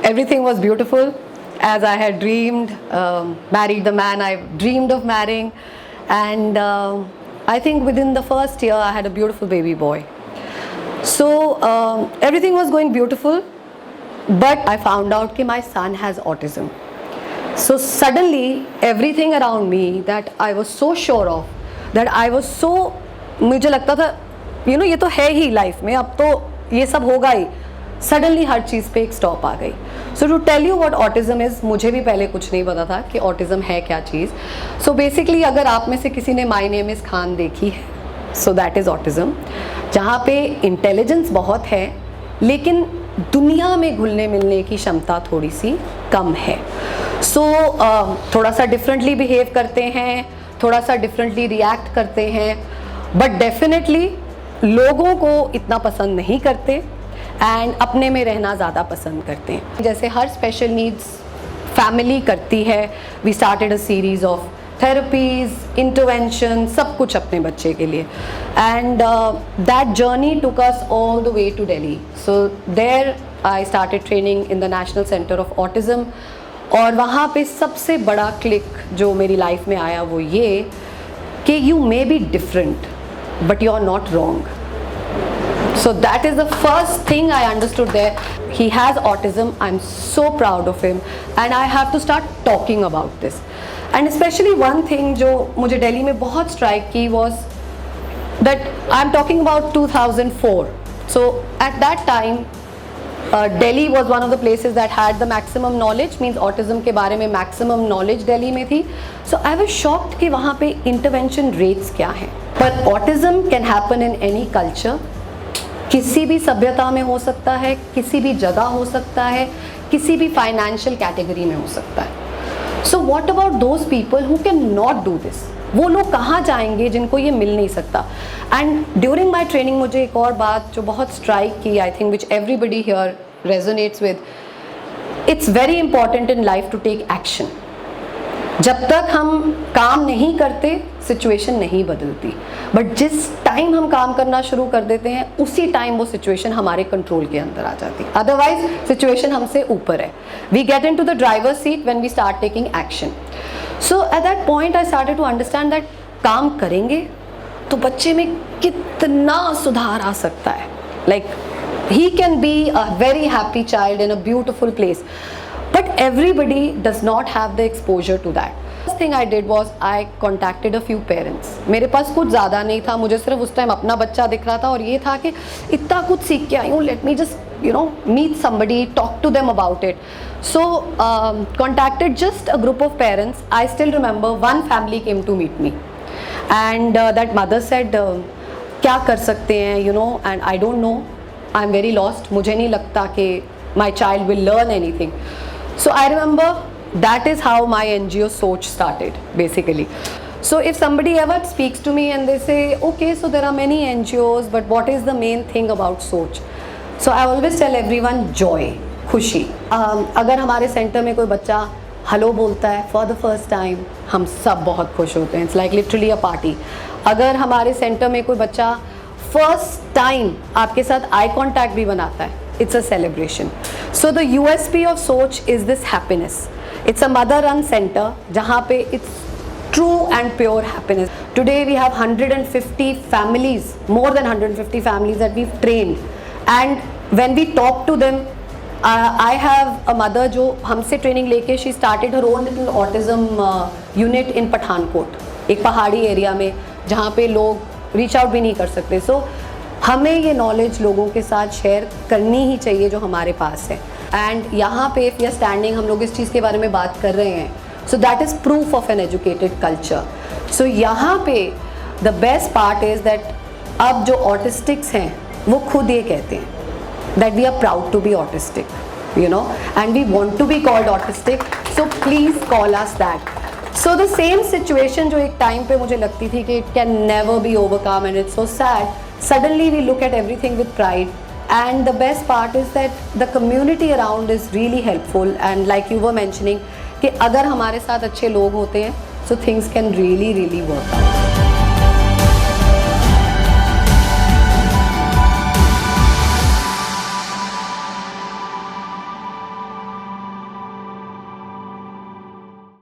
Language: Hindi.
everything was beautiful as I had dreamed, married the man I dreamed of marrying, and I think within the first year I had a beautiful baby boy. So everything was going beautiful, but I found out that my son has autism. So suddenly everything around me that I was so sure of, that I was so, मुझे लगता था ये तो है ही लाइफ में, अब तो ये सब होगा ही, सडनली हर चीज़ पे एक स्टॉप आ गई. So to tell you what autism is, मुझे भी पहले कुछ नहीं पता था कि ऑटिज्म है क्या चीज़. सो बेसिकली अगर आप में से किसी ने माय नेम इज़ खान देखी है, सो दैट इज़ ऑटिज्म, जहाँ पे इंटेलिजेंस बहुत है लेकिन दुनिया में घुलने मिलने की क्षमता थोड़ी सी कम है. सो थोड़ा सा डिफरेंटली बिहेव करते हैं, थोड़ा सा डिफरेंटली रिएक्ट करते हैं, बट डेफिनेटली लोगों को इतना पसंद नहीं करते एंड अपने में रहना ज़्यादा पसंद करते हैं. जैसे हर स्पेशल नीड्स फैमिली करती है, we started a series of therapies, intervention, सब कुछ अपने बच्चे के लिए, and that journey took us all the way to Delhi. So there I started training in the national centre of autism. और वहाँ पे सबसे बड़ा क्लिक जो मेरी लाइफ में आया वो ये कि you may be different but you are not wrong. So that is the first thing I understood there. He has autism. I'm so proud of him, and I have to start talking about this. And especially one thing जो मुझे दिल्ली में बहुत strike की was that I'm talking about 2004. So at that time, Delhi was one of the places that had the maximum knowledge, means autism के बारे में maximum knowledge दिल्ली में थी. So I was shocked कि वहाँ पे intervention rates क्या हैं. But autism can happen in any culture. किसी भी सभ्यता में हो सकता है, किसी भी जगह हो सकता है, किसी भी फाइनेंशियल कैटेगरी में हो सकता है. So what about those people who can not do this? वो लोग कहाँ जाएंगे जिनको ये मिल नहीं सकता? एंड ड्यूरिंग माई ट्रेनिंग मुझे एक और बात जो बहुत स्ट्राइक की, I think which everybody here resonates with, it's very important in life to take action. जब तक हम काम नहीं करते सिचुएशन नहीं बदलती, बट जिस टाइम हम काम करना शुरू कर देते हैं उसी टाइम वो सिचुएशन हमारे कंट्रोल के अंदर आ जाती है. अदरवाइज सिचुएशन हमसे ऊपर है. We get into the driver seat when we start taking action. So at that point I started to understand that काम करेंगे तो बच्चे में कितना सुधार आ सकता है. Like he can be a very happy child in a beautiful place, but everybody does not have the exposure to that. First thing I did was I contacted a few parents. मेरे पास कुछ ज़्यादा नहीं था, मुझे सिर्फ उस टाइम अपना बच्चा दिख रहा था और ये था कि इतना कुछ सीख के आई हूँ, let me just meet somebody, talk to them about it. So contacted just a group of parents. I still remember one family came to meet me and that mother said क्या कर सकते हैं, and I don't know, I'm very lost. मुझे नहीं लगता कि my child will learn anything. So I remember that is how my NGO Soch started basically. So if somebody ever speaks to me and they say, okay, so there are many NGOs, but what is the main thing about Soch? So I always tell everyone joy, खुशी. अगर हमारे सेंटर में कोई बच्चा हेलो बोलता है फॉर द फर्स्ट टाइम, हम सब बहुत खुश होते हैं. It's like literally a party. अगर हमारे सेंटर में कोई बच्चा फर्स्ट टाइम आपके साथ आई कॉन्टैक्ट भी बनाता है, it's a celebration. So the USP of Soch is this happiness. It's a mother-run center जहाँ पे it's true and pure happiness. Today we have 150 families, more than 150 families that we've trained. And when we talk to them, I have a mother जो हमसे ट्रेनिंग लेके she started her own little autism unit in Pathankot, एक पहाड़ी एरिया में जहाँ पे लोग रीच आउट भी नहीं कर सकते. So हमें ये नॉलेज लोगों के साथ शेयर करनी ही चाहिए जो हमारे पास है. एंड यहाँ पे इफ वी आर स्टैंडिंग, हम लोग इस चीज़ के बारे में बात कर रहे हैं, so that is proof of an educated culture. So यहाँ पे the best part is that अब जो ऑटिस्टिक्स हैं वो खुद ये कहते हैं that we are proud to be autistic, and we want to be called autistic, so please call us that. So the same situation जो एक टाइम पे मुझे लगती थी कि it can never be overcome and it's so sad, suddenly we look at everything with pride, and the best part is that the community around is really helpful. And like you were mentioning कि अगर हमारे साथ अच्छे लोग होते हैं so things can really work out.